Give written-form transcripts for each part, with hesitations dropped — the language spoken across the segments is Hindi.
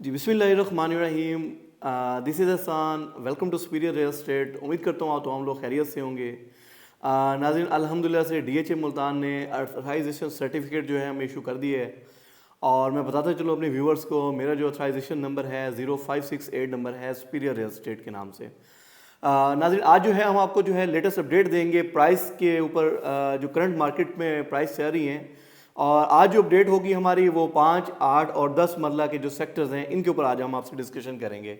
जी बिस्मिल्लाहिर्रहमानिर्रहीम। This is Hasan. Welcome to superior real estate. उम्मीद करता हूँ तो हम लोग खैरियत से होंगे। नाज़रीन, अल्हम्दुलिल्लाह से DHA मुल्तान ने अथराइजेशन सर्टिफिकेट जो है हमें इशू कर दिया है। और मैं बताता चलूँ अपने व्यूवर्स को, मेरा जो अथराइजेशन नंबर है 0568 नंबर है सुपीरियर रियल एस्टेट के नाम से। नाज़रीन, आज जो है हम आपको जो है लेटेस्ट अपडेट देंगे प्राइस के ऊपर, जो करंट मार्केट में प्राइस चल रही हैं। और आज जो अपडेट होगी हमारी वो 5, 8 और 10 मरला के जो सेक्टर्स हैं इनके ऊपर आज हम आपसे डिस्कशन करेंगे।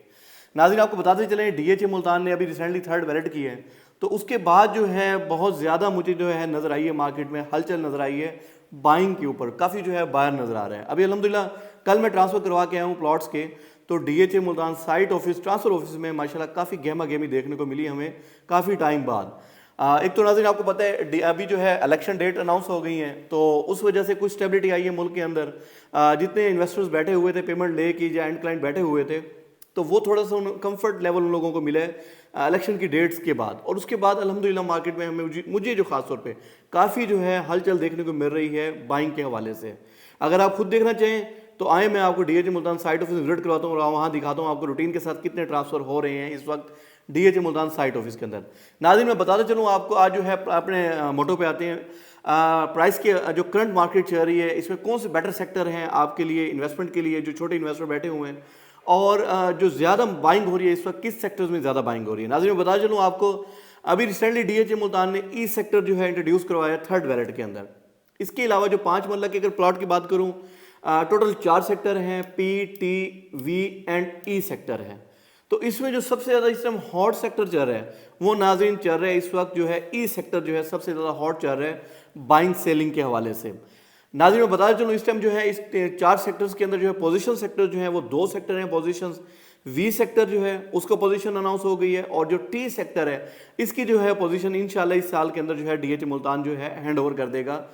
नाज़रीन, आपको बताते चलें DHA मुल्तान ने अभी रिसेंटली थर्ड वैलिड की है, तो उसके बाद जो है बहुत ज़्यादा मुझे जो है नज़र आई है मार्केट में हलचल नज़र आई है बाइंग के ऊपर। काफ़ी जो है बायर नज़र आ रहे हैं। अभी अल्हम्दुलिल्लाह कल मैं ट्रांसफ़र करवा के आया हूँ प्लॉट्स के, तो DHA Multan site office transfer office में माशाल्लाह काफ़ी गहमा गहमी देखने को मिली हमें काफ़ी टाइम बाद। एक तो नाज़रीन आपको पता है अभी जो है इलेक्शन डेट अनाउंस हो गई है, तो उस वजह से कुछ स्टेबिलिटी आई है मुल्क के अंदर। जितने इन्वेस्टर्स बैठे हुए थे पेमेंट ले की या एंड क्लाइंट बैठे हुए थे, तो वो थोड़ा सा कंफर्ट लेवल उन लोगों को मिला है इलेक्शन की डेट्स के बाद। और उसके बाद अल्हम्दुलिल्लाह मार्केट में हमें मुझे जो खास तौर पे काफ़ी जो है हलचल देखने को मिल रही है बाइंग के हवाले से। अगर आप खुद देखना चाहें तो आए, मैं आपको DHA Multan site office visit करवाता हूँ और वहाँ दिखाता हूँ आपको रूटीन के साथ कितने ट्रांसफ़र हो रहे हैं इस वक्त DHA मुल्तान साइट ऑफिस के अंदर। नाज़रीन, मैं बताता चलूँ आपको, आज जो है अपने मोटो पे आते हैं। प्राइस के जो करंट मार्केट चल रही है इसमें कौन से बेटर सेक्टर हैं आपके लिए इन्वेस्टमेंट के लिए, जो छोटे इन्वेस्टर बैठे हुए हैं, और जो ज़्यादा बाइंग हो रही है इस वक्त किस सेक्टर्स में ज़्यादा बाइंग हो रही है। नाज़रीन, मैं बताता चलूँ आपको, अभी रिसेंटली DHA मुल्तान ने ई सेक्टर जो है इंट्रोड्यूस करवाया थर्ड वैलिड के अंदर। इसके अलावा जो 5 मरला के अगर प्लॉट की बात करूँ, टोटल 4 सेक्टर हैं, PTV एंड ई सेक्टर है। तो इसमें जो सबसे ज़्यादा इस टाइम हॉट सेक्टर चल रहा है वो नाज़रीन चल रहा है इस वक्त जो है ई सेक्टर जो है सबसे ज़्यादा हॉट चल रहा है बाइंग सेलिंग के हवाले से। नाज़रीन, मैं बता चलूँ इस टाइम जो है इस 4 सेक्टर्स के अंदर जो है पोजीशन सेक्टर जो है वो 2 सेक्टर हैं पोजीशंस। V सेक्टर जो है उसका पोजीशन अनाउंस हो गई है, और जो T सेक्टर है इसकी जो है पोजीशन इंशाल्लाह इस साल के अंदर जो है DHA मुल्तान जो है हैंड ओवर कर देगा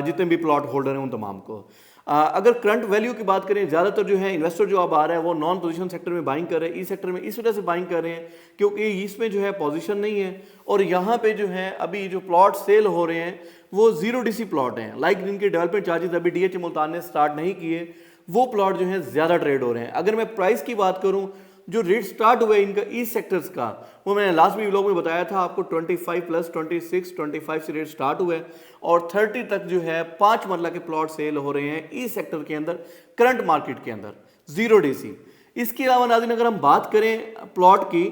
जितने भी प्लॉट होल्डर हैं उन तमाम को। अगर करंट वैल्यू की बात करें, ज़्यादातर जो है इन्वेस्टर जो अब आ रहा है वो नॉन पोजीशन सेक्टर में बाइंग कर रहे हैं, ई सेक्टर में इस वजह से बाइंग कर रहे हैं क्योंकि इसमें जो है पोजीशन नहीं है। और यहाँ पे जो है अभी जो प्लॉट सेल हो रहे हैं वो 0 DC प्लॉट हैं, लाइक जिनके डेवलपमेंट चार्जेस अभी DHA मुल्तान ने स्टार्ट नहीं किए, वो प्लॉट जो है ज़्यादा ट्रेड हो रहे हैं। अगर मैं प्राइस की बात करूँ, जो रेट स्टार्ट हुआ है इनका ई सेक्टर्स का, वो मैंने लास्ट भी व्लॉग में बताया था आपको, 25 प्लस 26 25 से रेट स्टार्ट हुआ है और 30 तक जो है 5 मरला के प्लॉट सेल हो रहे हैं ई सेक्टर के अंदर करंट मार्केट के अंदर 0 DC। इसके अलावा नाज़रीन अगर हम बात करें प्लॉट की,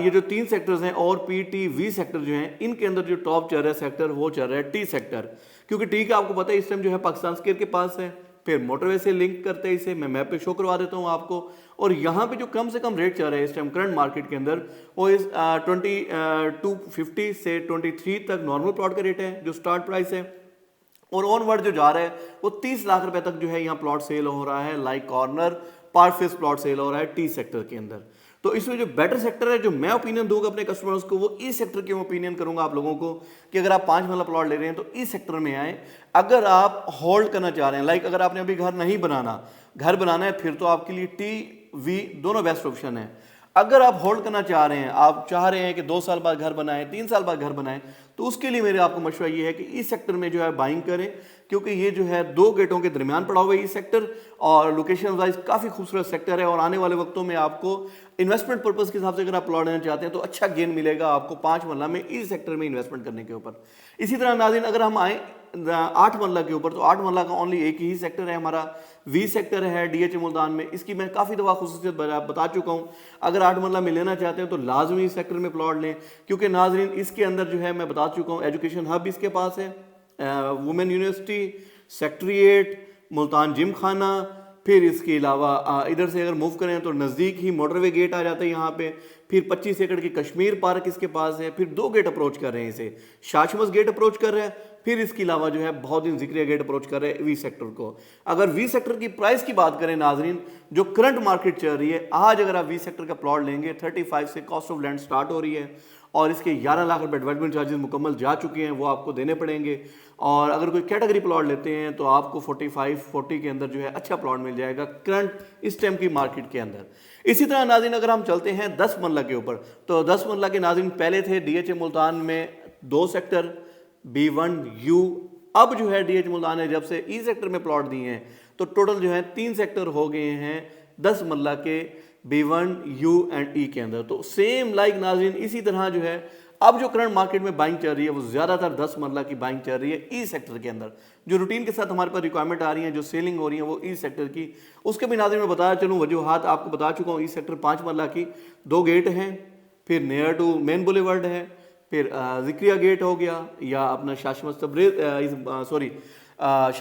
ये जो 3 सेक्टर्स हैं और PTV सेक्टर जो हैं इनके अंदर जो टॉप चल रहा है सेक्टर वो चल रहा है T सेक्टर, क्योंकि T का आपको पता है इस टाइम जो है पाकिस्तान स्केयर के पास है, फिर मोटरवे से लिंक करते हैं इसे, मैं मैप पे शो करवा देता हूँ आपको। और यहाँ पे जो कम से कम रेट चल रहा है इस टाइम करंट मार्केट के अंदर वो इस 2250 से 23 तक नॉर्मल प्लॉट का रेट है जो स्टार्ट प्राइस है, और ऑनवर्ड जो जा रहा है वो 30 लाख रुपए तक जो है यहाँ प्लॉट सेल हो रहा है, like corner part face plot cell हो रहा है T सेक्टर के अंदर। तो इसमें जो बेटर सेक्टर है, जो मैं ओपिनियन दूंगा अपने कस्टमर्स को, वो ई सेक्टर की ओपिनियन करूंगा आप लोगों को कि अगर आप 5 मरला प्लॉट ले रहे हैं तो ई सेक्टर में आए। अगर आप होल्ड करना चाह रहे हैं, लाइक अगर आपने अभी घर नहीं बनाना, घर बनाना है, फिर तो आपके लिए TV दोनों बेस्ट ऑप्शन है। अगर आप होल्ड करना चाह रहे हैं, आप चाह रहे हैं कि 2 साल बाद घर बनाएं, 3 साल बाद घर बनाएं, तो उसके लिए मेरे आपको मशवरा ये है कि इस सेक्टर में जो है बाइंग करें, क्योंकि ये जो है 2 गेटों के दरमियान पड़ा हुआ है इस सेक्टर, और लोकेशन वाइज काफ़ी खूबसूरत सेक्टर है। और आने वाले वक्तों में आपको इन्वेस्टमेंट पर्पज़ के हिसाब से अगर आप प्लॉट लेना चाहते हैं तो अच्छा गेन मिलेगा आपको 5 मरला में इस सेक्टर में इन्वेस्टमेंट करने के ऊपर। इसी तरह नाज़रीन अगर हम आए 8 मरला के ऊपर, तो 8 मरला का ओनली एक ही सेक्टर है हमारा, V सेक्टर है DHA मुल्तान में। इसकी मैं काफ़ी दफ़ा खुसूसियत बता चुका हूँ। अगर 8 मरला में लेना चाहते हैं तो लाजमी इस सेक्टर में प्लॉट लें, क्योंकि नाज़रीन इसके अंदर जो है मैं बता चुका हूँ एजुकेशन हब इसके पास है, women university, secretariat, Multan gym खाना, फिर इसके अलावा इधर से अगर मूव करें तो नज़दीक ही मोटरवे गेट आ जाता है यहाँ पे, फिर 25 एकड़ की कश्मीर पार्क इसके पास है, फिर 2 गेट अप्रोच कर रहे हैं इसे, शाशमस गेट अप्रोच कर रहे हैं, फिर इसके अलावा जो है बहुत दिन जिक्रिया गेट अप्रोच कर रहे हैं V सेक्टर को। अगर V सेक्टर की प्राइस की बात करें नाजरीन, जो करंट मार्केट चल रही है, आज अगर आप V सेक्टर का प्लॉट लेंगे 35 से कॉस्ट ऑफ लैंड स्टार्ट हो रही है, और इसके 11 लाख रुपए डेवलपमेंट चार्जेस मुकम्मल जा चुके हैं, वो आपको देने पड़ेंगे। और अगर कोई कैटेगरी प्लॉट लेते हैं तो आपको 45-40 के अंदर जो है अच्छा प्लॉट मिल जाएगा करंट इस टाइम की मार्केट के अंदर। इसी तरह नाज़रीन अगर हम चलते हैं 10 मरला के ऊपर, तो 10 मरला के नाज़रीन पहले थे DHA मुल्तान में 2 सेक्टर B1U, अब जो है DHA मुल्तान ने जब से ई सेक्टर में प्लॉट दिए हैं तो टोटल जो है 3 सेक्टर हो गए हैं 10 मरला के B1 U एंड E के अंदर। तो सेम लाइक नाज़रीन इसी तरह जो है अब जो करंट मार्केट में बाइंग चल रही है वो ज़्यादातर 10 मरला की बाइंग चल रही है ई सेक्टर के अंदर। जो रूटीन के साथ हमारे पास रिक्वायरमेंट आ रही है, जो सेलिंग हो रही है वो ई सेक्टर की। उसके भी नाज़रीन मैं बताया चलूँ वजूहात आपको बता चुका हूँ। ई सेक्टर 5 मरला की 2 गेट हैं, फिर नियर टू मेन बुलेवर्ड है, फिर जिक्रिया गेट हो गया या अपना शाह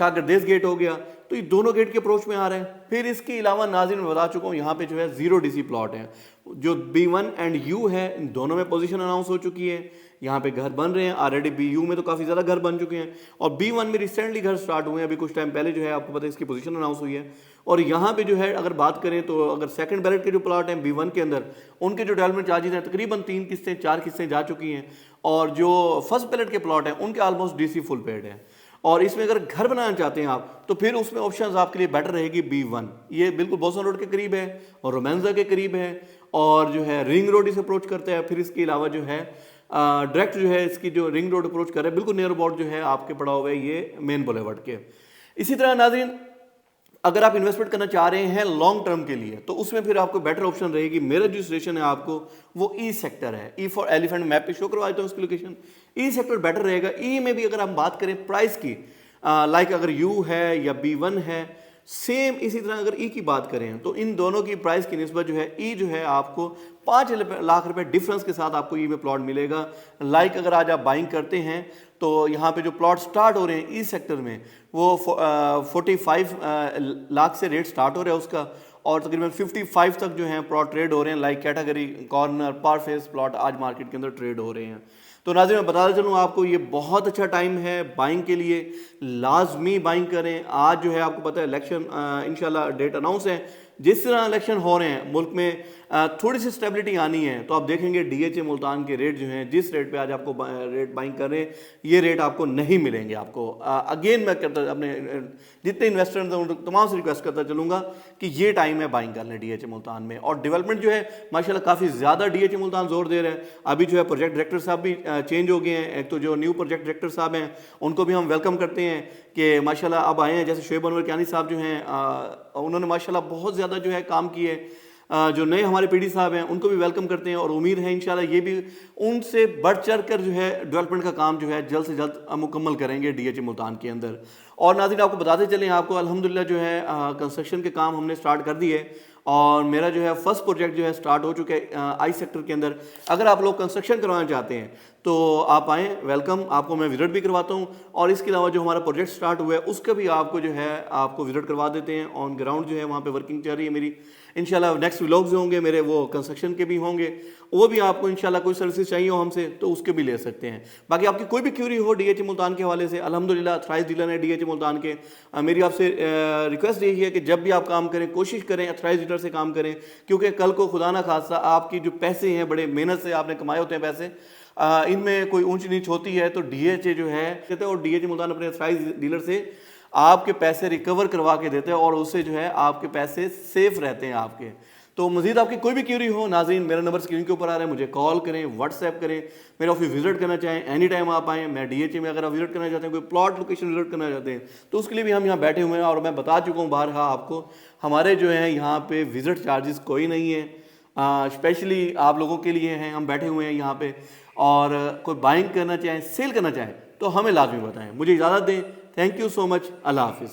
गर्देश गेट हो गया। तो ये दोनों गेट के अप्रोच में आ रहे हैं। फिर इसके अलावा नाज़रीन मैं बता चुका हूँ यहाँ पे जो है 0 DC प्लॉट है। जो B1 एंड U है इन दोनों में पोजीशन अनाउंस हो चुकी है। यहाँ पे घर बन रहे हैं ऑलरेडी। BU में तो काफ़ी ज़्यादा घर बन चुके हैं और B1 में रिसेंटली घर स्टार्ट हुए हैं। अभी कुछ टाइम पहले जो है आपको पता है इसकी पोजीशन अनाउंस हुई है। और यहाँ पे जो है अगर बात करें तो अगर सेकंड बैलेट के जो प्लॉट हैं B1 के अंदर उनके जो डेवलपमेंट चार्जेस हैं तकरीबन 3 किस्तें 4 किस्तें जा चुकी हैं। और जो फर्स्ट बैलेट के प्लॉट हैं उनके ऑलमोस्ट DC फुल पेड है। और इसमें अगर घर बनाना चाहते हैं आप तो फिर उसमें ऑप्शंस आपके लिए बेटर रहेगी B1। ये बिल्कुल बोसन रोड के करीब है और रोमांसा के करीब है और जो है रिंग रोड इसे अप्रोच करता है। फिर इसके अलावा जो है डायरेक्ट जो है इसकी जो रिंग रोड अप्रोच कर रहे हैं बिल्कुल नियर अबाउट जो है आपके पड़ा हुआ है ये मेन बुलेवर्ड के। इसी तरह नाज़रीन अगर आप इन्वेस्टमेंट करना चाह रहे हैं लॉन्ग टर्म के लिए तो उसमें फिर आपको बेटर ऑप्शन रहेगी। मेरा जो सिचुएशन है आपको वो ई सेक्टर है। ई फॉर एलिफेंट मैप पे शो करवा देता हूँ उसकी लोकेशन। ई सेक्टर बेटर रहेगा। ई में भी अगर हम बात करें प्राइस की लाइक अगर U है या B1 है सेम इसी तरह अगर E की बात करें तो इन दोनों की प्राइस की निस्बत जो है E जो है आपको 5 लाख रुपए डिफरेंस के साथ आपको E में प्लॉट मिलेगा। लाइक अगर आज आप बाइंग करते हैं तो यहाँ पे जो प्लॉट स्टार्ट हो रहे हैं ई सेक्टर में वो 45 लाख से रेट स्टार्ट हो रहा है उसका और तकरीबन 55 तक जो है प्लॉट ट्रेड हो रहे हैं। लाइक कैटेगरी कॉर्नर पर फेस प्लॉट आज मार्केट के अंदर ट्रेड हो रहे हैं। तो नाज़रीन मैं बताता चलूँ आपको ये बहुत अच्छा टाइम है बाइंग के लिए। लाजमी बाइंग करें। आज जो है आपको पता है इलेक्शन इंशाल्लाह डेट अनाउंस है। जिस तरह इलेक्शन हो रहे हैं मुल्क में थोड़ी सी स्टेबिलिटी आनी है तो आप देखेंगे DHA मुल्तान के रेट जो हैं जिस रेट पे आज आपको रेट बाइंग कर रहे हैं ये रेट आपको नहीं मिलेंगे। आपको अगेन मैं करता अपने जितने इन्वेस्टर हैं उन तमाम से रिक्वेस्ट करता चलूँगा कि ये टाइम है बाइंग कर लें DHA मुल्तान में। और डेवलपमेंट जो है माशाल्लाह काफ़ी ज़्यादा DHA मुल्तान जोर दे रहे हैं। अभी जो है प्रोजेक्ट डायरेक्टर साहब भी चेंज हो गए हैं। एक तो जो न्यू प्रोजेक्ट डायरेक्टर साहब हैं उनको भी हम वेलकम करते हैं कि माशाल्लाह अब आए हैं। जैसे शोएब अनवर कियानी साहब जो हैं उन्होंने माशाल्लाह बहुत ज़्यादा जो है काम किए। जो नए हमारे PD साहब हैं उनको भी वेलकम करते हैं और उम्मीद है इंशाल्लाह ये भी उनसे बढ़ चढ़ कर जो है डेवलपमेंट का काम जो है जल्द से जल्द मुकम्मल करेंगे DHA मुल्तान के अंदर। और नाज़रीन आपको बताते चलें आपको अल्हम्दुलिल्लाह जो है कंस्ट्रक्शन के काम हमने स्टार्ट कर दिए और मेरा जो है फर्स्ट प्रोजेक्ट जो है स्टार्ट हो चुका है आई सेक्टर के अंदर। अगर आप लोग कंस्ट्रक्शन करवाना चाहते हैं तो आप आएँ, वेलकम। आपको मैं विजिट भी करवाता हूँ और इसके अलावा जो हमारा प्रोजेक्ट स्टार्ट हुआ है उसका भी आपको जो है आपको विजिट करवा देते हैं। ऑन ग्राउंड जो है वहाँ पे वर्किंग चल रही है मेरी। इंशाल्लाह नेक्स्ट व्लॉग्स होंगे मेरे वो कंस्ट्रक्शन के भी होंगे, वो भी आपको इंशाल्लाह कोई सर्विसेज चाहिए हो हमसे तो उसके भी ले सकते हैं। बाकी आपकी कोई भी क्यूरी हो DHA मुल्तान के हवाले से अल्हम्दुलिल्लाह अथराइज डीलर है DHA मुल्तान के। मेरी आपसे रिक्वेस्ट यही है कि जब भी आप काम करें कोशिश करें अथराइज डीलर से काम करें क्योंकि कल को खुदा ना खास्ता आपकी जो पैसे हैं बड़े मेहनत से आपने कमाए होते हैं पैसे इनमें कोई ऊंच नीच होती है तो DHA जो है कहते हैं और DHA मुल्तान अपने अथराइज डीलर से आपके पैसे रिकवर करवा के देते हैं और उससे जो है आपके पैसे सेफ रहते हैं आपके। तो मजीद आपकी कोई भी क्यूरी हो नाज़रीन मेरा नंबर स्क्रीन के ऊपर आ रहा है, मुझे कॉल करें, व्हाट्सएप करें। मेरे ऑफिस विजिट करना चाहें एनी टाइम आप आएँ। मैं DHA में अगर आप विजिट करना चाहते हैं कोई प्लॉट लोकेशन विजिट करना चाहते हैं तो उसके लिए भी हम यहाँ बैठे हुए हैं और मैं बता चुका हूँ बारहा आपको हमारे जो है यहाँ पे विजिट चार्जेस कोई नहीं है। स्पेशली आप लोगों के लिए हैं, हम बैठे हुए हैं यहाँ पे। और कोई बाइंग करना चाहें सेल करना चाहें तो हमें लाजमी बताएं। मुझे इजाज़त दें। Thank you so much. अल्लाह हाफिज़।